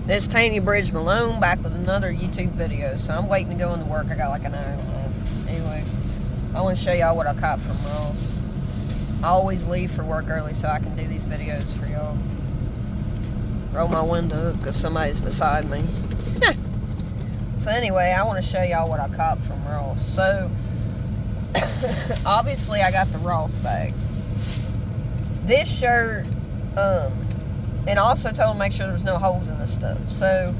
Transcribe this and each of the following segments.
This Tanya Bridge Malone back with another YouTube video. So I'm waiting to go into work. I got like an hour and a half. Anyway, I want to show y'all what I caught from Ross. I always leave for work early so I can do these videos for y'all. Roll my window up because somebody's beside me. So anyway, I want to show y'all what I caught from Ross. So, obviously I got the Ross bag. This shirt, and I also told them to make sure there's no holes in this stuff. So,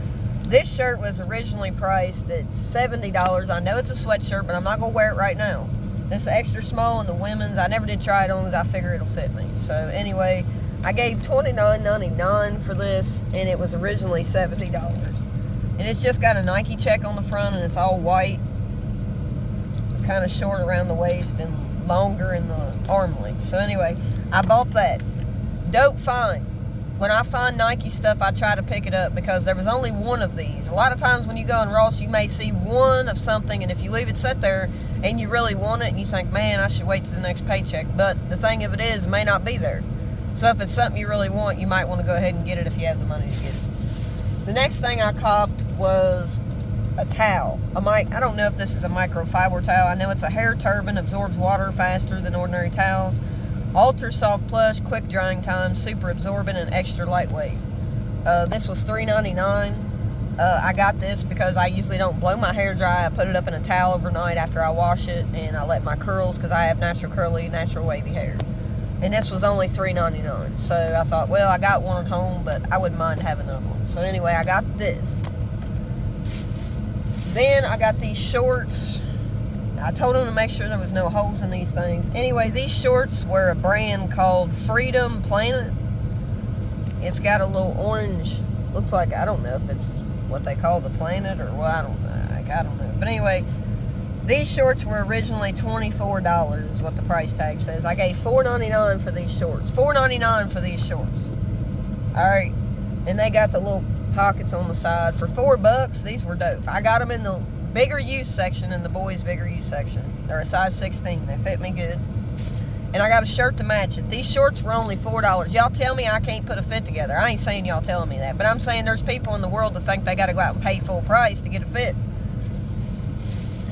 this shirt was originally priced at $70. I know it's a sweatshirt, but I'm not going to wear it right now. It's extra small in the women's. I never did try it on because I figure it'll fit me. So, anyway, I gave $29.99 for this, and it was originally $70. And it's just got a Nike check on the front, and it's all white. It's kind of short around the waist and longer in the arm length. So anyway, I bought that. Dope find. When I find Nike stuff, I try to pick it up because there was only one of these. A lot of times when you go in Ross, you may see one of something, and if you leave it sit there and you really want it and you think, man, I should wait till the next paycheck. But the thing of it is, it may not be there. So if it's something you really want, you might want to go ahead and get it if you have the money to get it. The next thing I copped was a towel. I don't know if this is a microfiber towel. I know it's a hair turban, absorbs water faster than ordinary towels. Ultra soft plush, quick drying time, super absorbent, and extra lightweight. This was $3.99. I got this because I usually don't blow my hair dry. I put it up in a towel overnight after I wash it, and I let my curls, because I have natural curly, natural wavy hair. And this was only $3.99. So I thought, well, I got one at home, but I wouldn't mind having another one. So anyway, I got this. Then I got these shorts. I told them to make sure there was no holes in these things. Anyway, these shorts were a brand called Freedom Planet. It's got a little orange, looks like, I don't know if it's what they call the planet or what, I don't know. But anyway, these shorts were originally $24 is what the price tag says. I gave $4.99 for these shorts. $4.99 for these shorts. Alright. And they got the little pockets on the side. For $4, these were dope. I got them in the bigger use section and the boys' bigger use section. They're a size 16. They fit me good. And I got a shirt to match it. These shorts were only $4. Y'all tell me I can't put a fit together. I ain't saying y'all telling me that. But I'm saying there's people in the world that think they got to go out and pay full price to get a fit.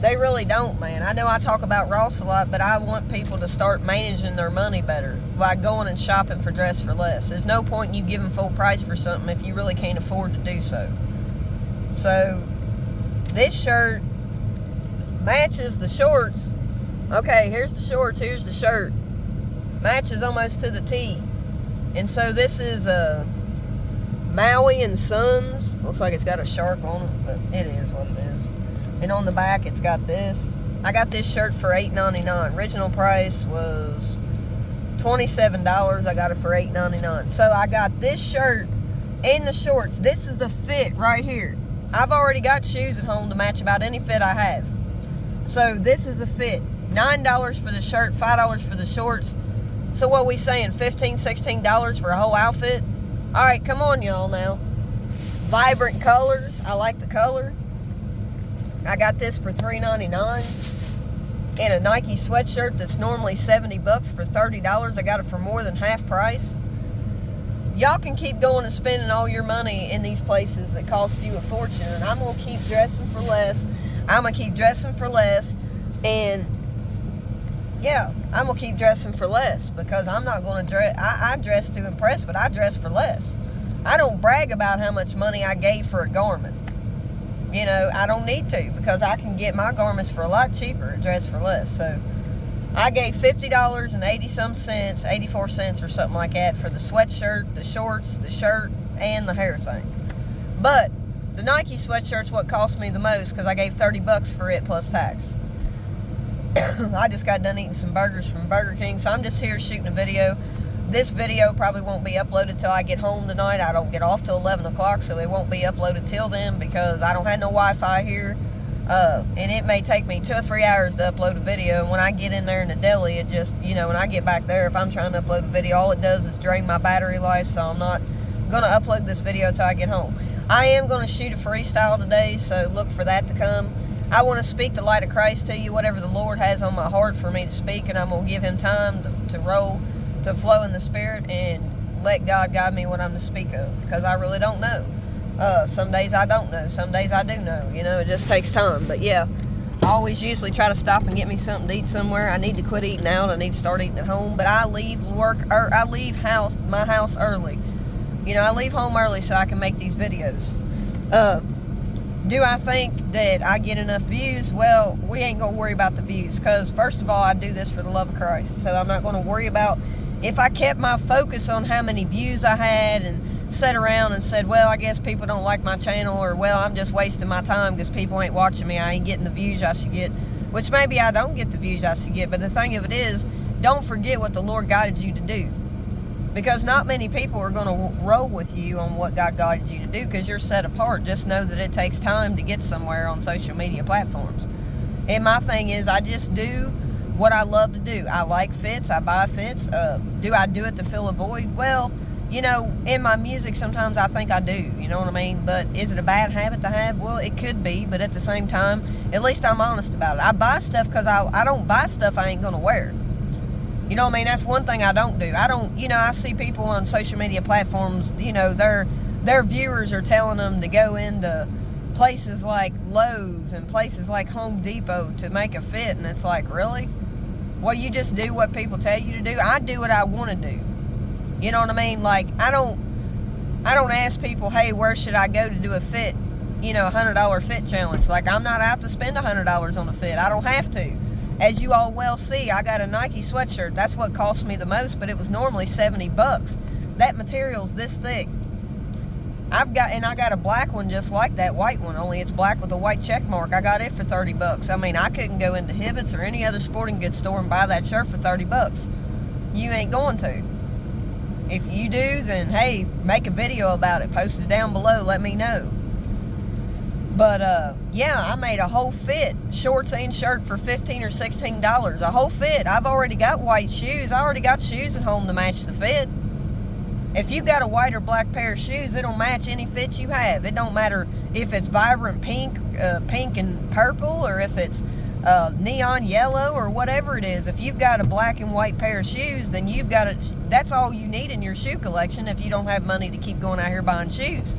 They really don't, man. I know I talk about Ross a lot, but I want people to start managing their money better by going and shopping for dress for less. There's no point in you giving full price for something if you really can't afford to do so. So, this shirt matches the shorts. Okay, here's the shorts, here's the shirt. Matches almost to the T. And so this is a Maui and Sons. Looks like it's got a shark on it, but it is what it is. And on the back, it's got this. I got this shirt for $8.99. Original price was $27. I got it for $8.99. So I got this shirt and the shorts. This is the fit right here. I've already got shoes at home to match about any fit I have. So this is a fit. $9 for the shirt, $5 for the shorts. So what we saying, $15, $16 for a whole outfit? All right, come on, y'all now. Vibrant colors. I like the color. I got this for $3.99. And a Nike sweatshirt that's normally $70 for $30. I got it for more than half price. Y'all can keep going and spending all your money in these places that cost you a fortune. And I'm going to keep dressing for less. I'm going to keep dressing for less. And, yeah, I'm going to keep dressing for less. Because I'm not going to dress. I dress to impress, but I dress for less. I don't brag about how much money I gave for a garment. You know, I don't need to because I can get my garments for a lot cheaper and dress for less. So I gave $50 and 80-some cents, 84 cents or something like that for the sweatshirt, the shorts, the shirt, and the hair thing. But the Nike sweatshirt's what cost me the most because I gave $30 for it plus tax. I just got done eating some burgers from Burger King, so I'm just here shooting a video. This video probably won't be uploaded till I get home tonight. I don't get off till 11 o'clock, so it won't be uploaded till then because I don't have no Wi-Fi here. And it may take me 2 or 3 hours to upload a video. And when I get in there in the deli, it just, you know, when I get back there, if I'm trying to upload a video, all it does is drain my battery life, so I'm not going to upload this video till I get home. I am going to shoot a freestyle today, so look for that to come. I want to speak the light of Christ to you, whatever the Lord has on my heart for me to speak, and I'm going to give him time to roll, to flow in the Spirit, and let God guide me what I'm to speak of, because I really don't know. Some days I don't know. Some days I do know. You know, it just takes time. But yeah, I always usually try to stop and get me something to eat somewhere. I need to quit eating out. I need to start eating at home. But I leave my house early. You know, I leave home early so I can make these videos. Do I think that I get enough views? Well, we ain't going to worry about the views because, first of all, I do this for the love of Christ. So I'm not going to worry about if I kept my focus on how many views I had and sat around and said, well, I guess people don't like my channel, or, well, I'm just wasting my time because people ain't watching me. I ain't getting the views I should get, which maybe I don't get the views I should get. But the thing of it is, don't forget what the Lord guided you to do. Because not many people are going to roll with you on what God guided you to do because you're set apart. Just know that it takes time to get somewhere on social media platforms. And my thing is, I just do what I love to do. I like fits. I buy fits. Do I do it to fill a void? Well, you know, in my music, sometimes I think I do. You know what I mean? But is it a bad habit to have? Well, it could be. But at the same time, at least I'm honest about it. I buy stuff because I don't buy stuff I ain't going to wear. You know what I mean? That's one thing I don't do. I see people on social media platforms, you know, their viewers are telling them to go into places like Lowe's and places like Home Depot to make a fit. And it's like, really? Well, you just do what people tell you to do. I do what I want to do. You know what I mean? Like, I don't ask people, hey, where should I go to do a fit? You know, $100 fit challenge. Like, I'm not out to spend $100 on a fit. I don't have to. As you all well see, I got a Nike sweatshirt. That's what cost me the most, but it was normally $70. That material's this thick. I got a black one just like that white one, only it's black with a white check mark. I got it for $30. I mean, I couldn't go into Hibbett's or any other sporting goods store and buy that shirt for $30. You ain't going to. If you do, then hey, make a video about it. Post it down below. Let me know. But, yeah, I made a whole fit, shorts and shirt for $15 or $16. A whole fit. I've already got white shoes. I already got shoes at home to match the fit. If you got a white or black pair of shoes, it'll match any fit you have. It don't matter if it's vibrant pink and purple, or if it's neon yellow or whatever it is. If you've got a black and white pair of shoes, then that's all you need in your shoe collection if you don't have money to keep going out here buying shoes.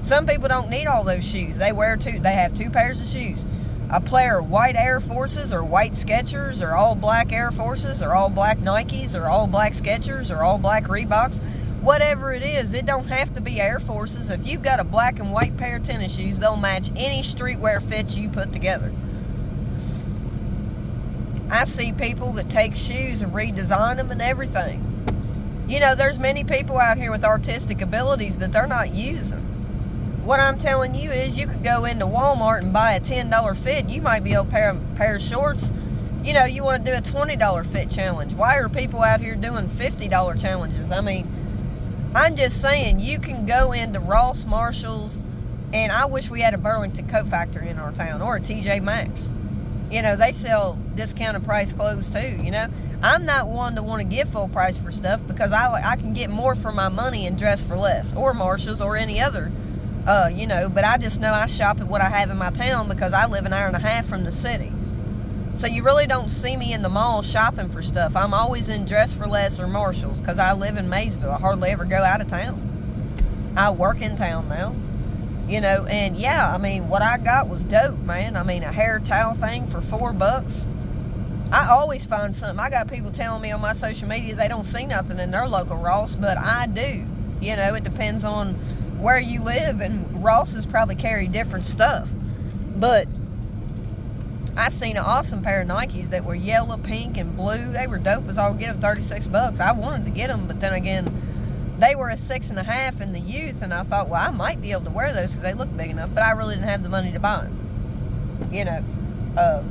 Some people don't need all those shoes. They have two pairs of shoes. A pair of white Air Forces or white Skechers or all black Air Forces or all black Nikes or all black Skechers or all black Reeboks. Whatever it is, it don't have to be Air Forces. If you've got a black and white pair of tennis shoes, they'll match any streetwear fit you put together. I see people that take shoes and redesign them and everything. You know, there's many people out here with artistic abilities that they're not using. What I'm telling you is you could go into Walmart and buy a $10 fit. You might be able to pair of shorts. You know, you want to do a $20 fit challenge. Why are people out here doing $50 challenges? I mean, I'm just saying, you can go into Ross, Marshalls, and I wish we had a Burlington Coat Factory in our town, or a TJ Maxx. You know, they sell discounted price clothes too, you know. I'm not one to want to give full price for stuff because I can get more for my money and dress for less, or Marshalls, or any other. You know, but I just know I shop at what I have in my town because I live an hour and a half from the city. So you really don't see me in the mall shopping for stuff. I'm always in Dress for Less or Marshalls because I live in Maysville. I hardly ever go out of town. I work in town now. You know, and yeah, I mean, what I got was dope, man. I mean, a hair towel thing for $4. I always find something. I got people telling me on my social media they don't see nothing in their local Ross, but I do. You know, it depends on where you live, and Ross's probably carry different stuff. But I seen an awesome pair of Nikes that were yellow, pink, and blue. They were dope as all get them, $36. I wanted to get them, but then again, they were a 6.5 in the youth, and I thought, well, I might be able to wear those because they look big enough, but I really didn't have the money to buy them. You know,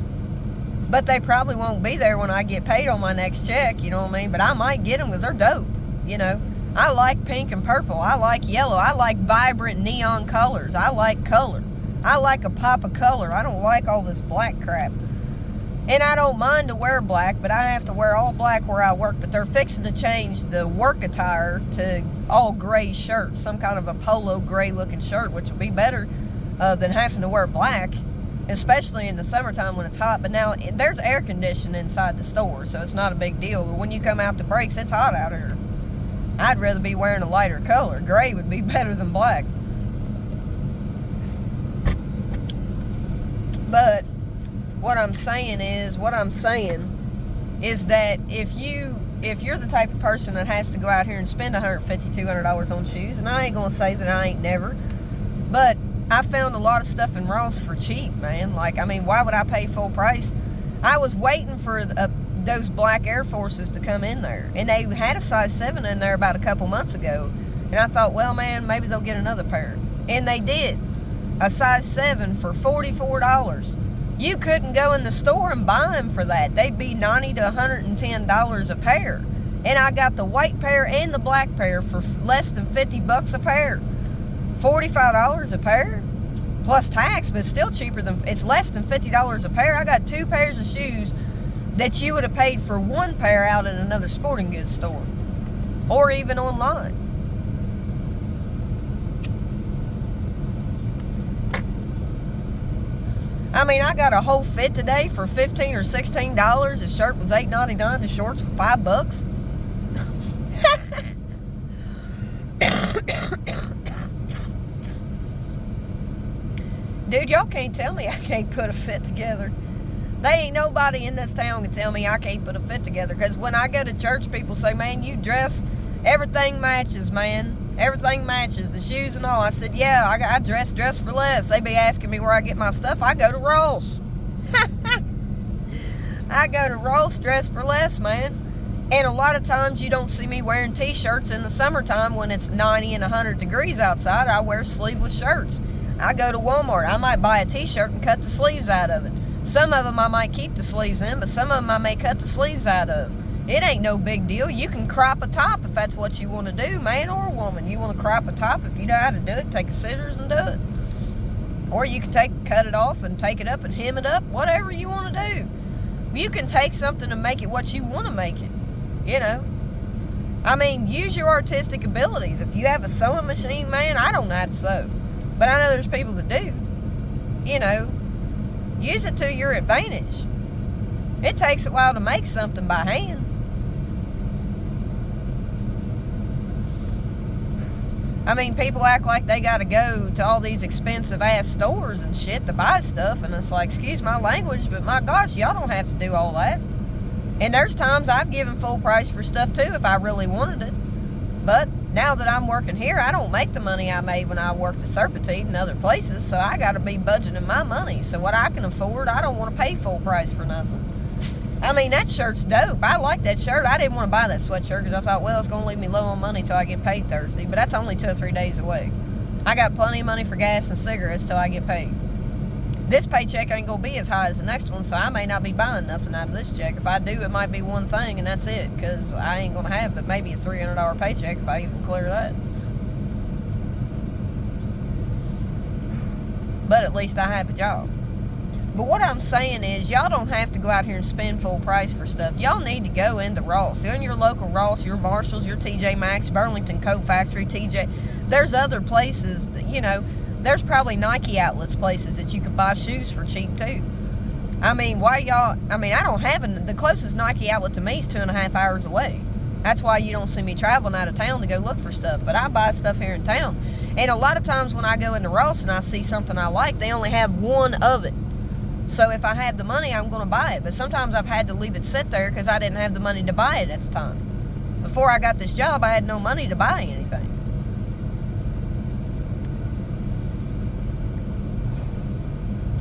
but they probably won't be there when I get paid on my next check, you know what I mean? But I might get them because they're dope, you know. I like pink and purple. I like yellow. I like vibrant neon colors. I like color. I like a pop of color. I don't like all this black crap. And I don't mind to wear black, but I have to wear all black where I work. But they're fixing to change the work attire to all gray shirts, some kind of a polo gray looking shirt, which would be better than having to wear black, especially in the summertime when it's hot. But now there's air conditioning inside the store, so it's not a big deal. But when you come out the breaks, it's hot out here. I'd rather be wearing a lighter color. Gray would be better than black. But what I'm saying is that if you're the type of person that has to go out here and spend $150, $200 on shoes, and I ain't gonna say that I ain't never, but I found a lot of stuff in Ross for cheap, man. Like, I mean, why would I pay full price? I was waiting for those black Air Forces to come in there, and they had a size 7 in there about a couple months ago, and I thought, well, man, maybe they'll get another pair, and they did. A size 7 for $44. You couldn't go in the store and buy them for that. They'd be $90 to $110 a pair, and I got the white pair and the black pair for less than $50 a pair. $45 a pair plus tax, but still cheaper than, it's less than $50 a pair. I got 2 pairs of shoes that you would have paid for 1 pair out in another sporting goods store or even online. I mean, I got a whole fit today for $15 or $16. The shirt was $8.99. The shorts were $5. Dude, y'all can't tell me I can't put a fit together. They ain't nobody in this town can tell me I can't put a fit together. Because when I go to church, people say, man, you dress, everything matches, man. Everything matches, the shoes and all. I said, yeah, I dress for less. They be asking me where I get my stuff. I go to Ross. I go to Ross, dress for less, man. And a lot of times you don't see me wearing t-shirts in the summertime when it's 90 and 100 degrees outside. I wear sleeveless shirts. I go to Walmart. I might buy a t-shirt and cut the sleeves out of it. Some of them I might keep the sleeves in, but some of them I may cut the sleeves out of. It ain't no big deal. You can crop a top if that's what you want to do, man or woman. You want to crop a top, if you know how to do it, take the scissors and do it. Or you can cut it off and take it up and hem it up, whatever you want to do. You can take something and make it what you want to make it, you know. I mean, use your artistic abilities. If you have a sewing machine, man, I don't know how to sew. But I know there's people that do. You know, use it to your advantage. It takes a while to make something by hand. I mean, people act like they got to go to all these expensive-ass stores and shit to buy stuff, and it's like, excuse my language, but my gosh, y'all don't have to do all that. And there's times I've given full price for stuff, too, if I really wanted it. But now that I'm working here, I don't make the money I made when I worked at Serpentine and other places, so I got to be budgeting my money. So what I can afford, I don't want to pay full price for nothing. I mean, that shirt's dope. I like that shirt. I didn't want to buy that sweatshirt because I thought, well, it's going to leave me low on money till I get paid Thursday. But that's only 2 or 3 days away. I got plenty of money for gas and cigarettes till I get paid. This paycheck ain't going to be as high as the next one, so I may not be buying nothing out of this check. If I do, it might be one thing, and that's it, because I ain't going to have but maybe a $300 paycheck if I even clear that. But at least I have a job. But what I'm saying is, y'all don't have to go out here and spend full price for stuff. Y'all need to go into Ross. Go in your local Ross, your Marshalls, your TJ Maxx, Burlington Coat Factory, TJ. There's other places, that, you know, there's probably Nike outlets places that you can buy shoes for cheap too. I mean, why y'all, I mean, I don't have, the closest Nike outlet to me is 2.5 hours away. That's why you don't see me traveling out of town to go look for stuff. But I buy stuff here in town. And a lot of times when I go into Ross and I see something I like, they only have one of it. So if I have the money, I'm going to buy it. But sometimes I've had to leave it sit there because I didn't have the money to buy it at the time. Before I got this job, I had no money to buy anything.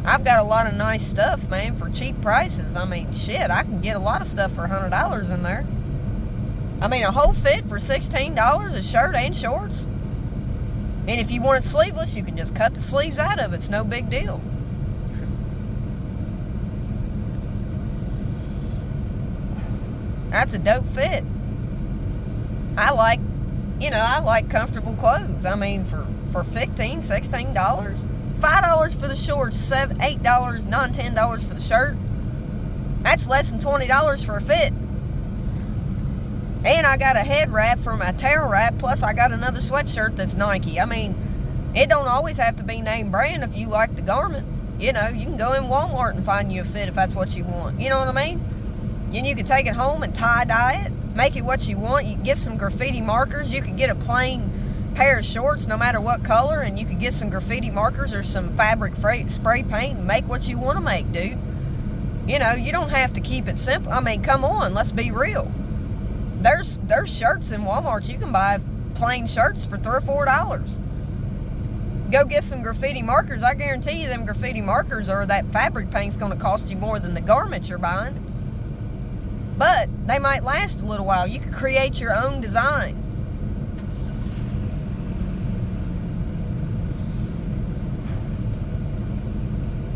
I've got a lot of nice stuff, man, for cheap prices. I mean, shit, I can get a lot of stuff for $100 in there. I mean, a whole fit for $16, a shirt and shorts. And if you want it sleeveless, you can just cut the sleeves out of it. It's no big deal. That's a dope fit. I like comfortable clothes. I mean, for $15, $16, $5 for the shorts, $7, $8, $9, $10 for the shirt. That's less than $20 for a fit. And I got a head wrap for my tail wrap, plus I got another sweatshirt that's Nike. I mean, it don't always have to be name brand if you like the garment. You know, you can go in Walmart and find you a fit if that's what you want. You know what I mean? And you can take it home and tie-dye it, make it what you want. You can get some graffiti markers. You can get a plain pair of shorts, no matter what color, and you could get some graffiti markers or some fabric spray paint and make what you want to make, dude. You know, you don't have to keep it simple. I mean, come on, let's be real. There's shirts in Walmart. You can buy plain shirts for $3 or $4. Go get some graffiti markers. I guarantee you them graffiti markers or that fabric paint's going to cost you more than the garment you're buying. But they might last a little while. You could create your own design.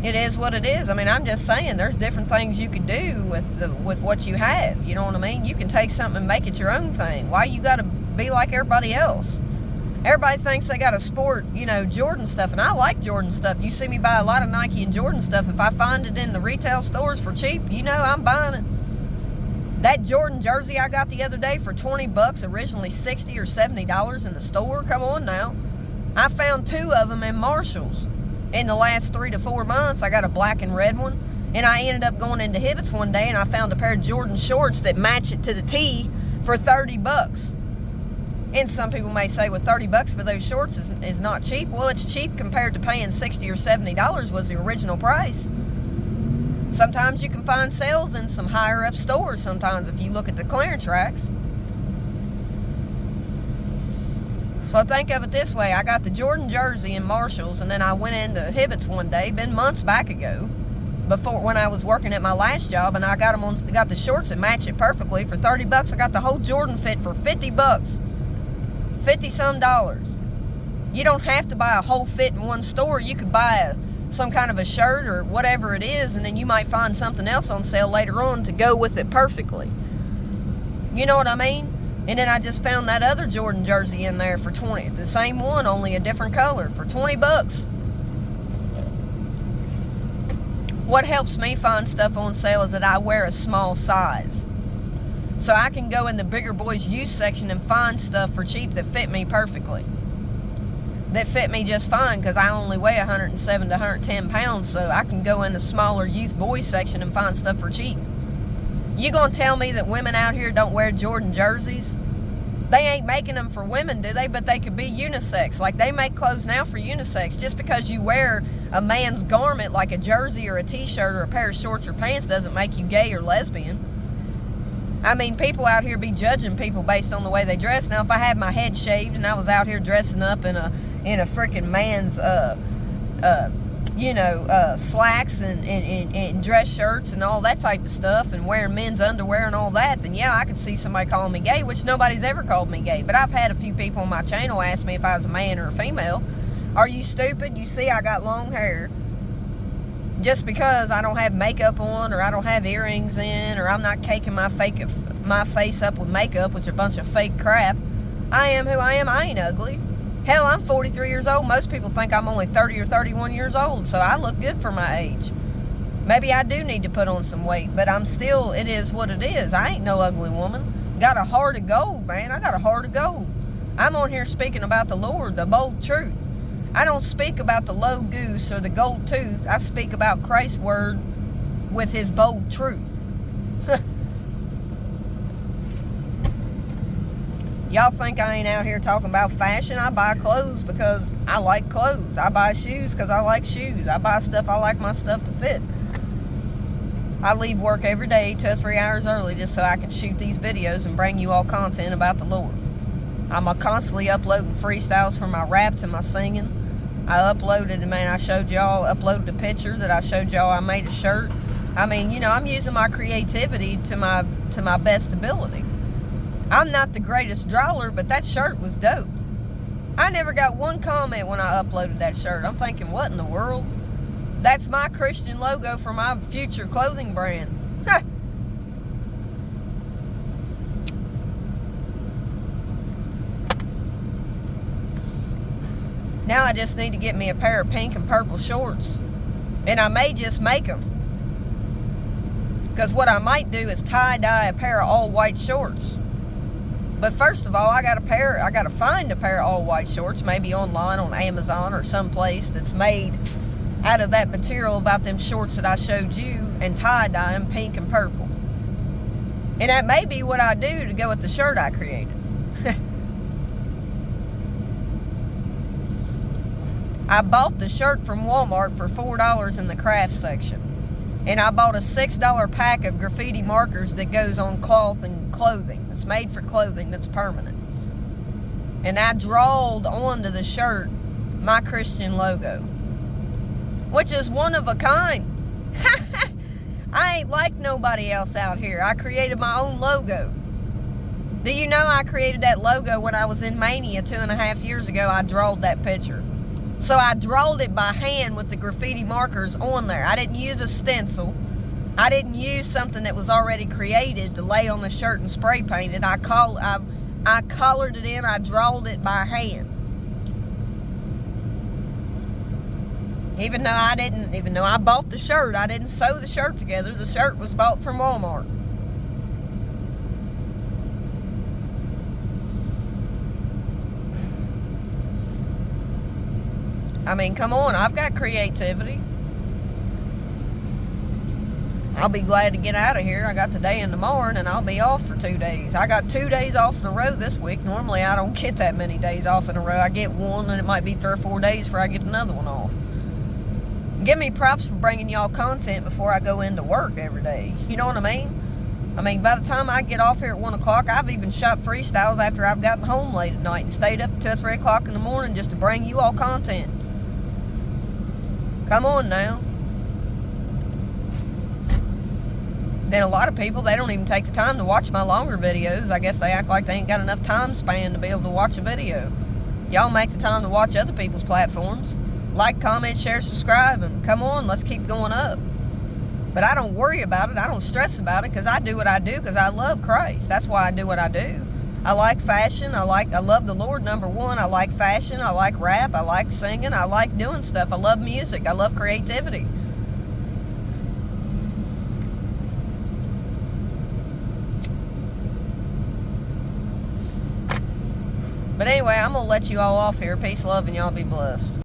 It is what it is. I mean, I'm just saying there's different things you could do with what you have. You know what I mean? You can take something and make it your own thing. Why you got to be like everybody else? Everybody thinks they got to sport, you know, Jordan stuff, and I like Jordan stuff. You see me buy a lot of Nike and Jordan stuff. If I find it in the retail stores for cheap, you know I'm buying it. That Jordan jersey I got the other day for $20, originally $60 or $70 in the store. Come on now. I found 2 of them in Marshall's in the last 3 to 4 months. I got a black and red one, and I ended up going into Hibbett's one day, and I found a pair of Jordan shorts that match it to the T for $30. And some people may say, well, $30 for those shorts is not cheap. Well, it's cheap compared to paying $60 or $70 was the original price. Sometimes you can find sales in some higher up stores sometimes if you look at the clearance racks. So think of it this way. I got the Jordan jersey in Marshall's, and then I went into Hibbett's one day, been months back ago, before when I was working at my last job, and I got the shorts that match it perfectly for $30. I got the whole Jordan fit for $50. 50-some dollars. You don't have to buy a whole fit in one store. You could buy some kind of a shirt or whatever it is, and then you might find something else on sale later on to go with it perfectly. You know what I mean? And then I just found that other Jordan jersey in there for $20. The same one, only a different color, for $20. What helps me find stuff on sale is that I wear a small size. So I can go in the bigger boys youth section and find stuff for cheap that fit me perfectly. That fit me just fine, because I only weigh 107 to 110 pounds, so I can go in the smaller youth boys section and find stuff for cheap. You gonna tell me that women out here don't wear Jordan jerseys? They ain't making them for women, do they? But they could be unisex. Like, they make clothes now for unisex. Just because you wear a man's garment like a jersey or a t-shirt or a pair of shorts or pants doesn't make you gay or lesbian. I mean, people out here be judging people based on the way they dress. Now, if I had my head shaved and I was out here dressing up in a freaking man's, slacks and dress shirts and all that type of stuff, and wearing men's underwear and all that, then yeah, I could see somebody calling me gay, which nobody's ever called me gay. But I've had a few people on my channel ask me if I was a man or a female. Are you stupid? You see I got long hair. Just because I don't have makeup on, or I don't have earrings in, or I'm not caking my face up with makeup, which are a bunch of fake crap, I am who I am. I ain't ugly. Hell, I'm 43 years old. Most people think I'm only 30 or 31 years old, so I look good for my age. Maybe I do need to put on some weight, but it is what it is. I ain't no ugly woman. Got a heart of gold, man. I got a heart of gold. I'm on here speaking about the Lord, the bold truth. I don't speak about the low goose or the gold tooth. I speak about Christ's word with his bold truth. Y'all think I ain't out here talking about fashion? I buy clothes because I like clothes. I buy shoes because I like shoes. I buy stuff I like my stuff to fit. I leave work every day 2 or 3 hours early just so I can shoot these videos and bring you all content about the Lord. I'm constantly uploading freestyles for my raps and my singing. I uploaded a picture that I showed y'all. I made a shirt. I mean, you know, I'm using my creativity to my best ability. I'm not the greatest drawer, but that shirt was dope. I never got one comment when I uploaded that shirt. I'm thinking, what in the world? That's my Christian logo for my future clothing brand. Now I just need to get me a pair of pink and purple shorts. And I may just make them. Because what I might do is tie-dye a pair of all-white shorts. But first of all, I got to find a pair of all-white shorts, maybe online on Amazon or someplace that's made out of that material about them shorts that I showed you, and tie-dye them pink and purple. And that may be what I do to go with the shirt I created. I bought the shirt from Walmart for $4 in the crafts section. And I bought a $6 pack of graffiti markers that goes on cloth and clothing. It's made for clothing that's permanent. And I drawed onto the shirt my Christian logo, which is one of a kind. I ain't like nobody else out here. I created my own logo. Do you know I created that logo when I was in Mania 2.5 years ago? I drawed that picture. So I drawed it by hand with the graffiti markers on there. I didn't use a stencil. I didn't use something that was already created to lay on the shirt and spray paint it. I colored it in. I drawed it by hand. Even though I bought the shirt, I didn't sew the shirt together. The shirt was bought from Walmart. I mean, come on, I've got creativity. I'll be glad to get out of here. I got today and tomorrow, and I'll be off for 2 days. I got 2 days off in a row this week. Normally, I don't get that many days off in a row. I get one, and it might be 3 or 4 days before I get another one off. Give me props for bringing y'all content before I go into work every day. You know what I mean? I mean, by the time I get off here at 1 o'clock, I've even shot freestyles after I've gotten home late at night and stayed up 2 or 3 o'clock in the morning just to bring you all content. Come on now. Then a lot of people, they don't even take the time to watch my longer videos. I guess they act like they ain't got enough time span to be able to watch a video. Y'all make the time to watch other people's platforms. Like, comment, share, subscribe, and come on, let's keep going up. But I don't worry about it. I don't stress about it because I do what I do because I love Christ. That's why I do what I do. I like fashion. I love the Lord, number one. I like fashion. I like rap. I like singing. I like doing stuff. I love music. I love creativity. But anyway, I'm going to let you all off here. Peace, love, and y'all be blessed.